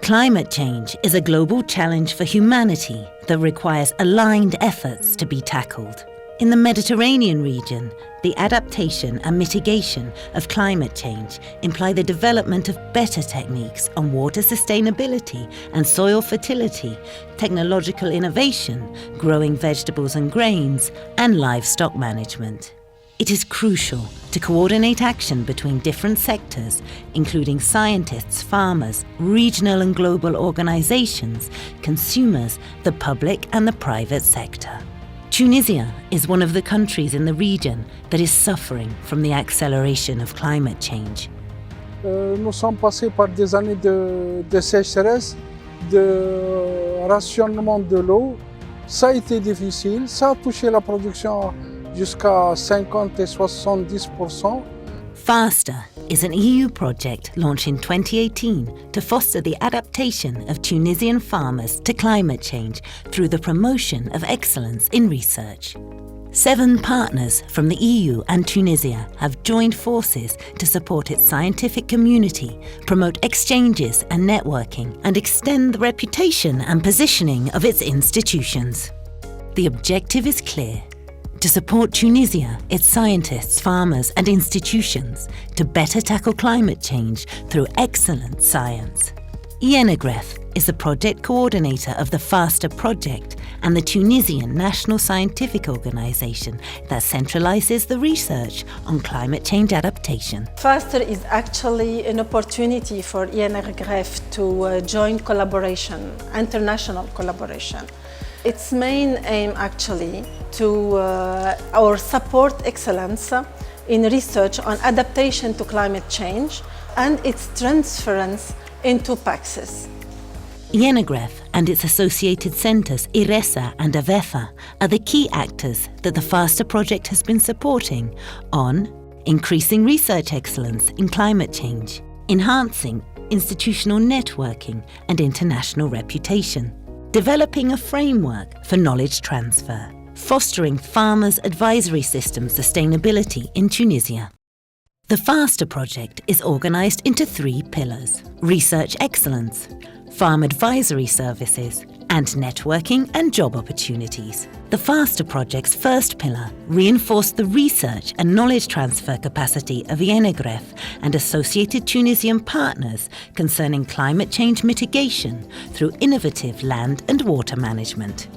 Climate change is a global challenge for humanity that requires aligned efforts to be tackled. In the Mediterranean region, the adaptation and mitigation of climate change imply the development of better techniques on water sustainability and soil fertility, technological innovation, growing vegetables and grains, and livestock management. It is crucial to coordinate action between different sectors, including scientists, farmers, regional and global organizations, consumers, the public and the private sector. Tunisia is one of the countries in the region that is suffering from the acceleration of climate change. Nous sommes passés par des années de sécheresse, de rationnement de l'eau. Ça a été difficile, ça a touché la production jusqu'à 50 et 70%. FASTER is an EU project launched in 2018 to foster the adaptation of Tunisian farmers to climate change through the promotion of excellence in research. 7 partners from the EU and Tunisia have joined forces to support its scientific community, promote exchanges and networking, and extend the reputation and positioning of its institutions. The objective is clear: to support Tunisia, its scientists, farmers and institutions to better tackle climate change through excellent science. Yenegref is the project coordinator of the FASTER project and the Tunisian National Scientific Organization that centralizes the research on climate change adaptation. FASTER is actually an opportunity for Yenegref to join collaboration, international collaboration. Its main aim actually to our support excellence in research on adaptation to climate change and its transference into praxis. Yenegref and its associated centres IRESA and AVEFA are the key actors that the FASTER project has been supporting on increasing research excellence in climate change, enhancing institutional networking and international reputation, developing a framework for knowledge transfer, fostering farmers' advisory system sustainability in Tunisia. The FASTER project is organised into 3 pillars: research excellence, farm advisory services, and networking and job opportunities. The FASTER project's first pillar reinforced the research and knowledge transfer capacity of Yenegref and associated Tunisian partners concerning climate change mitigation through innovative land and water management.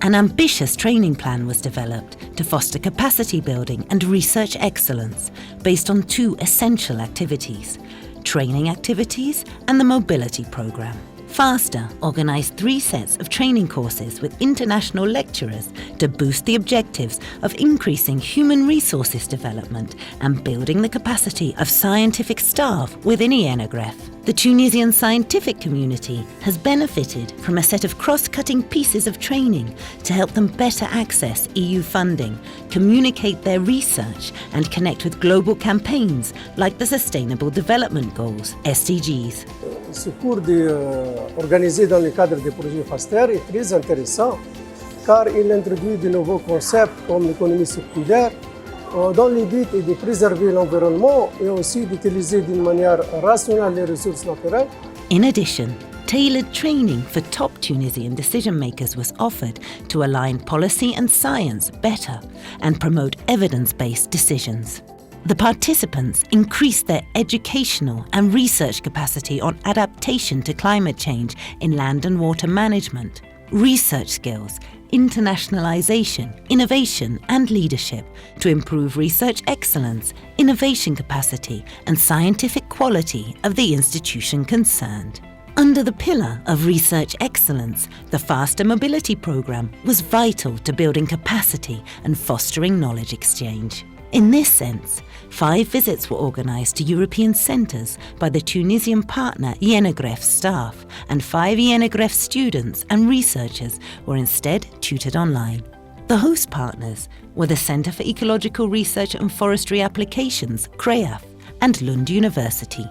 An ambitious training plan was developed to foster capacity building and research excellence based on 2 essential activities: training activities and the mobility programme. FASTER organised 3 sets of training courses with international lecturers to boost the objectives of increasing human resources development and building the capacity of scientific staff within Yenegref. The Tunisian scientific community has benefited from a set of cross-cutting pieces of training to help them better access EU funding, communicate their research and connect with global campaigns like the Sustainable Development Goals, SDGs. Ce cours organisé dans le cadre des projets FASTER est très intéressant car il introduit de nouveaux concepts comme l'économie circulaire dont le but est de préserver l'environnement et aussi d'utiliser d'une manière rationnelle les ressources naturelles. In addition, tailored training for top Tunisian decision makers was offered to align policy and science better and promote evidence-based decisions. The participants increased their educational and research capacity on adaptation to climate change in land and water management, research skills, internationalization, innovation and leadership to improve research excellence, innovation capacity and scientific quality of the institution concerned. Under the pillar of research excellence, the FASTER mobility programme was vital to building capacity and fostering knowledge exchange. In this sense, 5 visits were organised to European centres by the Tunisian partner Yenegref staff, and 5 Yenegref students and researchers were instead tutored online. The host partners were the Centre for Ecological Research and Forestry Applications, CREAF, and Lund University.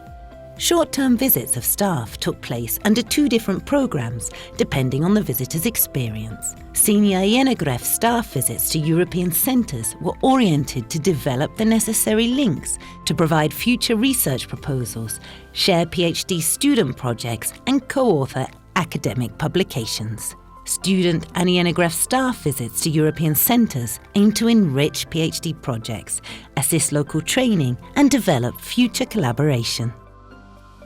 Short-term visits of staff took place under 2 different programmes, depending on the visitor's experience. Senior INEGREF staff visits to European centres were oriented to develop the necessary links to provide future research proposals, share PhD student projects and co-author academic publications. Student and INEGREF staff visits to European centres aim to enrich PhD projects, assist local training and develop future collaboration.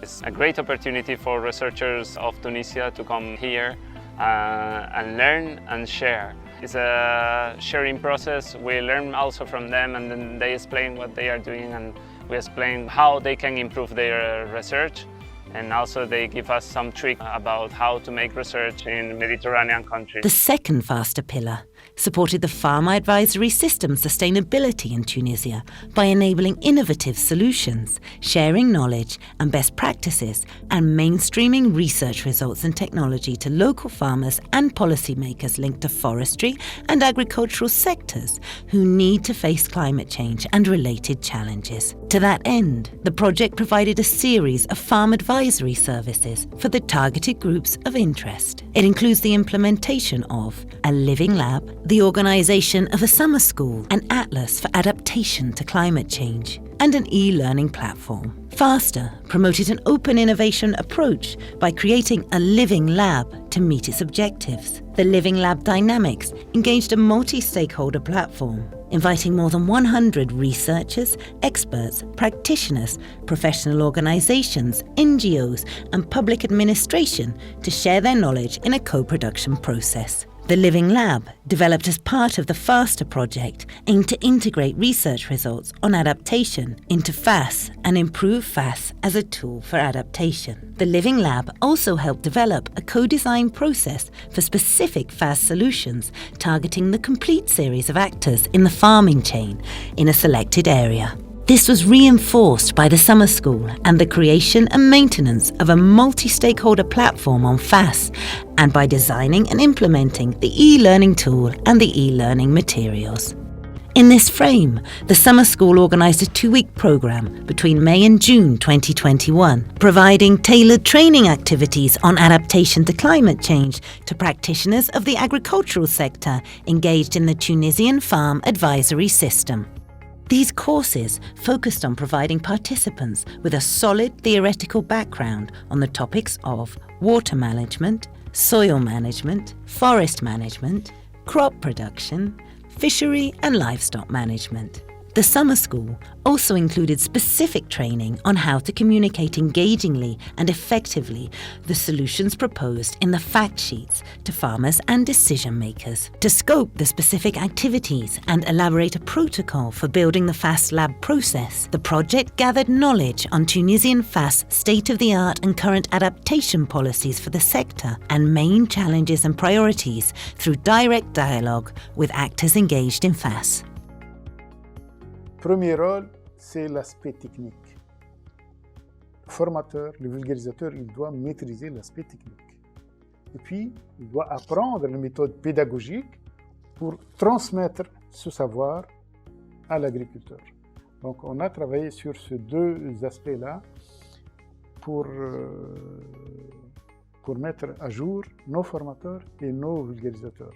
It's a great opportunity for researchers of Tunisia to come here and learn and share. It's a sharing process. We learn also from them, and then they explain what they are doing, and we explain how they can improve their research. And also they give us some tricks about how to make research in Mediterranean countries. The second FASTER pillar supported the Farmer Advisory System sustainability in Tunisia by enabling innovative solutions, sharing knowledge and best practices, and mainstreaming research results and technology to local farmers and policymakers linked to forestry and agricultural sectors who need to face climate change and related challenges. To that end, the project provided a series of farm advisory services for the targeted groups of interest. It includes the implementation of a living lab, the organisation of a summer school, an atlas for adaptation to climate change, and an e-learning platform. FASTER promoted an open innovation approach by creating a living lab to meet its objectives. The Living Lab Dynamics engaged a multi-stakeholder platform, inviting more than 100 researchers, experts, practitioners, professional organisations, NGOs and public administration to share their knowledge in a co-production process. The Living Lab, developed as part of the FASTER project, aimed to integrate research results on adaptation into FAS and improve FAS as a tool for adaptation. The Living Lab also helped develop a co-design process for specific FAS solutions targeting the complete series of actors in the farming chain in a selected area. This was reinforced by the summer school and the creation and maintenance of a multi-stakeholder platform on FAS, and by designing and implementing the e-learning tool and the e-learning materials. In this frame, the summer school organised a 2-week programme between May and June 2021, providing tailored training activities on adaptation to climate change to practitioners of the agricultural sector engaged in the Tunisian Farm Advisory System. These courses focused on providing participants with a solid theoretical background on the topics of water management, soil management, forest management, crop production, fishery and livestock management. The summer school also included specific training on how to communicate engagingly and effectively the solutions proposed in the fact sheets to farmers and decision makers. To scope the specific activities and elaborate a protocol for building the FAS lab process, the project gathered knowledge on Tunisian FAS state-of-the-art and current adaptation policies for the sector and main challenges and priorities through direct dialogue with actors engaged in FAS. Premier rôle, c'est l'aspect technique. Le formateur, le vulgarisateur, il doit maîtriser l'aspect technique. Et puis, il doit apprendre les méthodes pédagogiques pour transmettre ce savoir à l'agriculteur. Donc, on a travaillé sur ces 2 aspects-là pour mettre à jour nos formateurs et nos vulgarisateurs.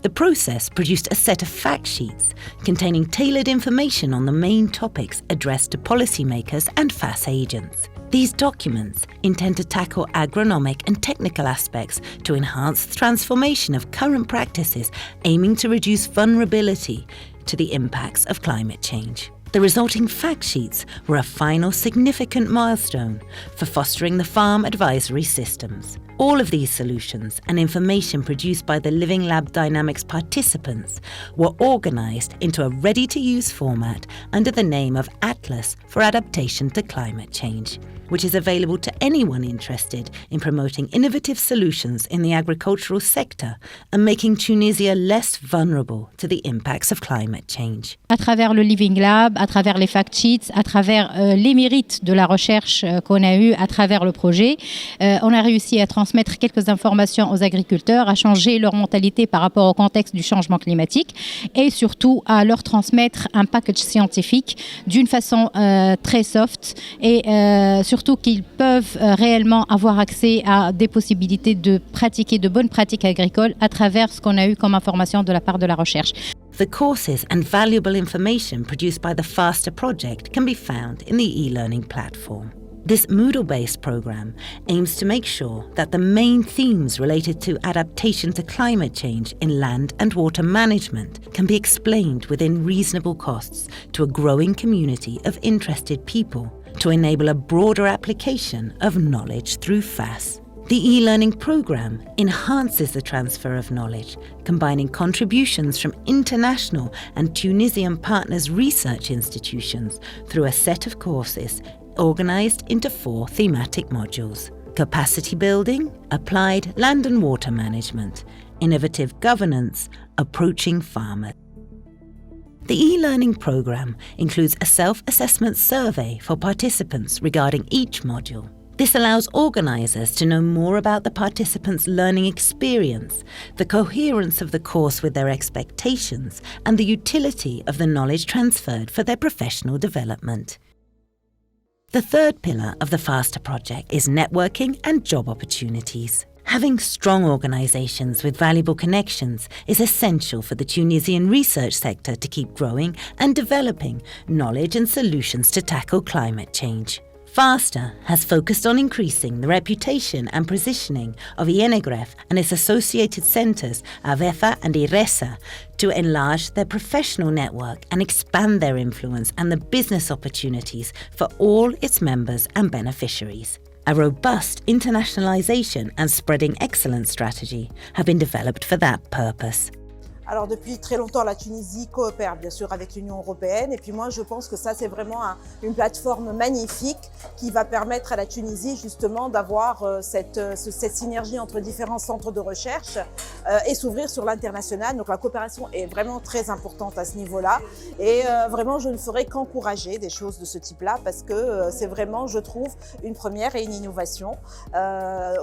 The process produced a set of fact sheets containing tailored information on the main topics addressed to policymakers and FAS agents. These documents intend to tackle agronomic and technical aspects to enhance the transformation of current practices aiming to reduce vulnerability to the impacts of climate change. The resulting fact sheets were a final significant milestone for fostering the farm advisory systems. All of these solutions and information produced by the Living Lab Dynamics participants were organised into a ready-to-use format under the name of Atlas for Adaptation to Climate Change, which is available to anyone interested in promoting innovative solutions in the agricultural sector and making Tunisia less vulnerable to the impacts of climate change. À travers le Living Lab, à travers les fact sheets, à travers les mérites de la recherche qu'on a eue à travers le projet, on a réussi à transmettre transmettre quelques informations aux agriculteurs, à changer leur mentalité par rapport au contexte du changement climatique et surtout à leur transmettre un package scientifique d'une façon très soft et surtout qu'ils peuvent réellement avoir accès à des possibilités de pratiquer de bonnes pratiques agricoles à travers ce qu'on a eu comme information de la part de la recherche. The courses and valuable information produced by the FASTER project can be found in the e-learning platform. This Moodle-based program aims to make sure that the main themes related to adaptation to climate change in land and water management can be explained within reasonable costs to a growing community of interested people to enable a broader application of knowledge through FAS. The e-learning program enhances the transfer of knowledge, combining contributions from international and Tunisian partners' research institutions through a set of courses organized into 4 thematic modules: capacity building, applied land and water management, innovative governance, approaching farmers. The e-learning program includes a self-assessment survey for participants regarding each module. This allows organizers to know more about the participants' learning experience, the coherence of the course with their expectations, and the utility of the knowledge transferred for their professional development. The third pillar of the FASTER project is networking and job opportunities. Having strong organizations with valuable connections is essential for the Tunisian research sector to keep growing and developing knowledge and solutions to tackle climate change. FASTER has focused on increasing the reputation and positioning of INEGREF and its associated centres, AVEFA and IRESA, to enlarge their professional network and expand their influence and the business opportunities for all its members and beneficiaries. A robust internationalisation and spreading excellence strategy have been developed for that purpose. Alors depuis très longtemps, la Tunisie coopère bien sûr avec l'Union européenne et puis moi je pense que ça c'est vraiment une plateforme magnifique qui va permettre à la Tunisie justement d'avoir cette synergie entre différents centres de recherche et s'ouvrir sur l'international. Donc la coopération est vraiment très importante à ce niveau-là et vraiment je ne ferai qu'encourager des choses de ce type-là parce que c'est vraiment, je trouve, une première et une innovation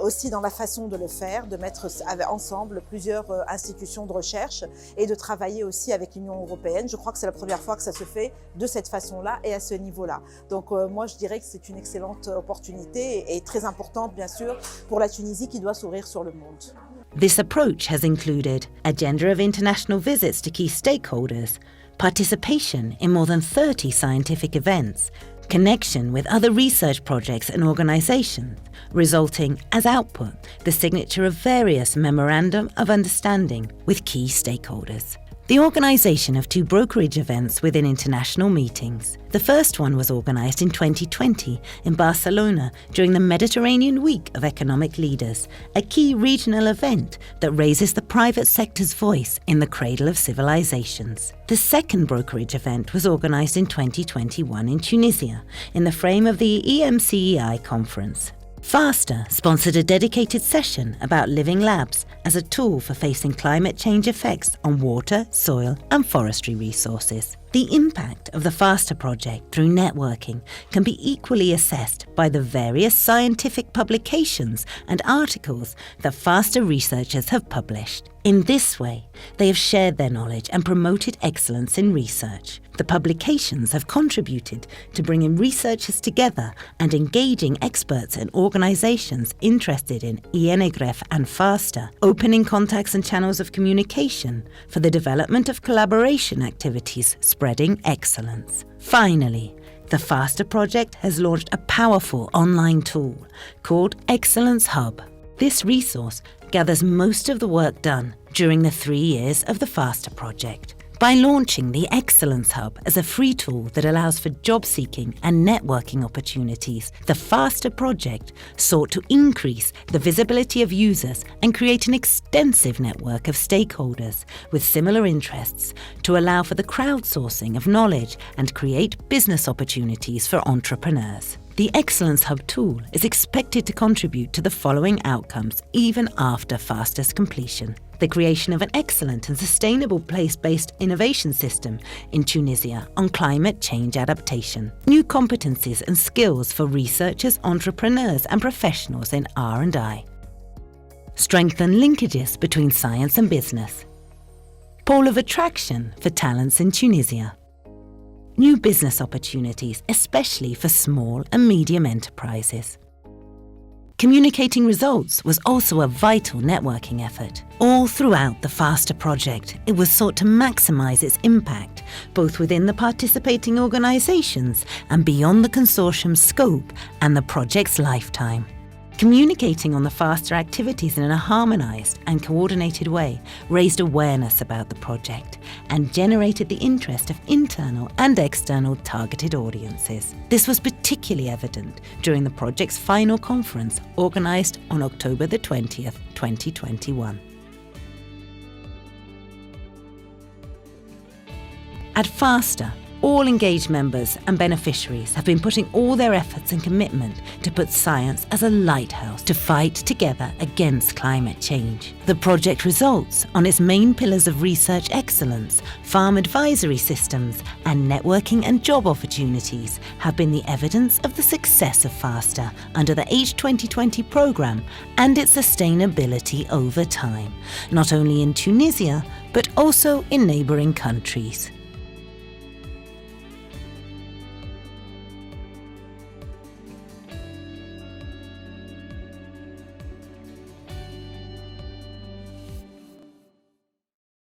aussi dans la façon de le faire, de mettre ensemble plusieurs institutions de recherche et de travailler aussi avec l'Union européenne. Je crois que c'est la première fois que ça se fait de cette façon-là et à ce niveau-là. Donc moi, je dirais que c'est une excellente opportunité et très importante, bien sûr, pour la Tunisie qui doit s'ouvrir sur le monde. This approach has included agenda of international visits to key stakeholders, participation in more than 30 scientific events, connection with other research projects and organisations, resulting as output the signature of various memorandum of understanding with key stakeholders. The organisation of 2 brokerage events within international meetings. The first one was organised in 2020 in Barcelona during the Mediterranean Week of Economic Leaders, a key regional event that raises the private sector's voice in the cradle of civilizations. The second brokerage event was organised in 2021 in Tunisia in the frame of the EMCEI conference. FASTER sponsored a dedicated session about living labs as a tool for facing climate change effects on water, soil and forestry resources. The impact of the FASTER project through networking can be equally assessed by the various scientific publications and articles that FASTER researchers have published. In this way, they have shared their knowledge and promoted excellence in research. The publications have contributed to bringing researchers together and engaging experts and organisations interested in INEGREF and FASTER, opening contacts and channels of communication for the development of collaboration activities spreading excellence. Finally, the FASTER project has launched a powerful online tool called Excellence Hub. This resource gathers most of the work done during the 3 years of the FASTER project. By launching the Excellence Hub as a free tool that allows for job seeking and networking opportunities, the FASTER project sought to increase the visibility of users and create an extensive network of stakeholders with similar interests to allow for the crowdsourcing of knowledge and create business opportunities for entrepreneurs. The Excellence Hub tool is expected to contribute to the following outcomes even after FASTER's completion: the creation of an excellent and sustainable place-based innovation system in Tunisia on climate change adaptation, new competencies and skills for researchers, entrepreneurs and professionals in R&I, strengthen linkages between science and business, pole of attraction for talents in Tunisia, new business opportunities, especially for small and medium enterprises. Communicating results was also a vital networking effort. All throughout the FASTER project, it was sought to maximize its impact, both within the participating organizations and beyond the consortium's scope and the project's lifetime. Communicating on the FASTER activities in a harmonized and coordinated way raised awareness about the project and generated the interest of internal and external targeted audiences. This was particularly evident during the project's final conference organized on October the 20th, 2021. At FASTER, all engaged members and beneficiaries have been putting all their efforts and commitment to put science as a lighthouse to fight together against climate change. The project results on its main pillars of research excellence, farm advisory systems, and networking and job opportunities have been the evidence of the success of FASTER under the H2020 programme and its sustainability over time, not only in Tunisia, but also in neighbouring countries.